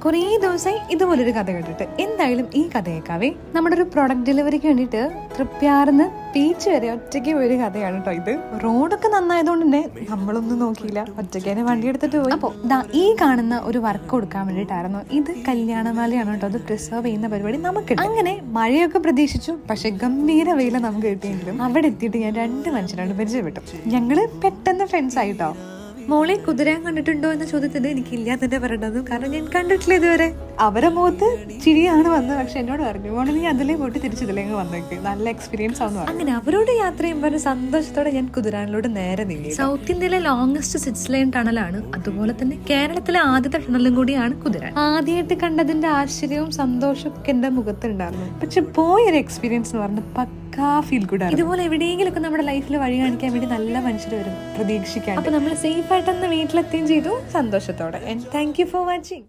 കുറേ ദിവസമായി ഇതുപോലൊരു കഥ കേട്ടിട്ട് എന്തായാലും ഈ കഥ കേൾക്കാവേ. നമ്മുടെ ഒരു പ്രൊഡക്റ്റ് ഡെലിവറിക്ക് വേണ്ടിയിട്ട് തൃപ്യാർന്ന് ബീച്ച് വരെ ഒറ്റയ്ക്ക് പോയൊരു കഥയാണ് കേട്ടോ ഇത്. റോഡൊക്കെ നന്നായതുകൊണ്ട് തന്നെ നമ്മളൊന്നും നോക്കിയില്ല, ഒറ്റയ്ക്ക് തന്നെ വണ്ടി എടുത്തിട്ട് പോയി. അപ്പോൾ ഈ കാണുന്ന ഒരു വർക്ക് കൊടുക്കാൻ വേണ്ടിയിട്ടായിരുന്നു. ഇത് കല്യാണമാലയാണ് കേട്ടോ, അത് പ്രിസർവ് ചെയ്യുന്ന പരിപാടി നമുക്ക്. അങ്ങനെ മഴയൊക്കെ പ്രതീക്ഷിച്ചു, പക്ഷെ ഗംഭീര വെയില നമുക്ക് കിട്ടിയെങ്കിലും അവിടെ എത്തിയിട്ട് ഞാൻ 2 മനുഷ്യരോട് പരിചയപ്പെട്ടു. ഞങ്ങള് പെട്ടെന്ന് ഫ്രണ്ട്സ് ആയിട്ടോ. മോളെ കുതിരാൻ കണ്ടിട്ടുണ്ടോ എന്ന ചോദ്യത്തിന് എനിക്കില്ല തന്നെ പറയേണ്ടത്, കാരണം ഞാൻ കണ്ടിട്ടില്ല ഇതുവരെ. അവരെ മുഖത്ത് ചിരിയാണ് വന്നത്, പക്ഷെ എന്നോട് പറഞ്ഞു മോളെ നീ അതിലേ പോയിട്ട് തിരിച്ചിതിലേക്ക് വന്നേക്ക്, നല്ല എക്സ്പീരിയൻസ് ആവുന്നു. അങ്ങനെ അവരോട് യാത്ര ചെയ്യുമ്പോൾ സന്തോഷത്തോടെ ഞാൻ കുതിരാനിലോട് നേരെ നീങ്ങി. സൗത്ത് ഇന്ത്യയിലെ ലോങ്സ്റ്റ് 6 ലൈൻ ടണലാണ്, അതുപോലെ തന്നെ കേരളത്തിലെ ആദ്യത്തെ ടണലും കൂടിയാണ് കുതിരാൻ. ആദ്യമായിട്ട് കണ്ടതിന്റെ ആശ്ചര്യവും സന്തോഷവും ഒക്കെ എന്റെ മുഖത്തുണ്ടായിരുന്നു. പക്ഷെ പോയൊരു എക്സ്പീരിയൻസ് എന്ന് പറഞ്ഞത് ഫീൽ ഗുഡ് ആണ്. ഇതുപോലെ എവിടെയെങ്കിലും ഒക്കെ നമ്മുടെ ലൈഫിൽ വഴി കാണിക്കാൻ വേണ്ടി നല്ല മനുഷ്യർ വരും, പ്രതീക്ഷിക്കാൻ. അപ്പൊ നമ്മൾ സേഫ് ആയിട്ടൊന്ന് വീട്ടിലെത്തുകയും ചെയ്തു സന്തോഷത്തോടെ. Thank you for watching.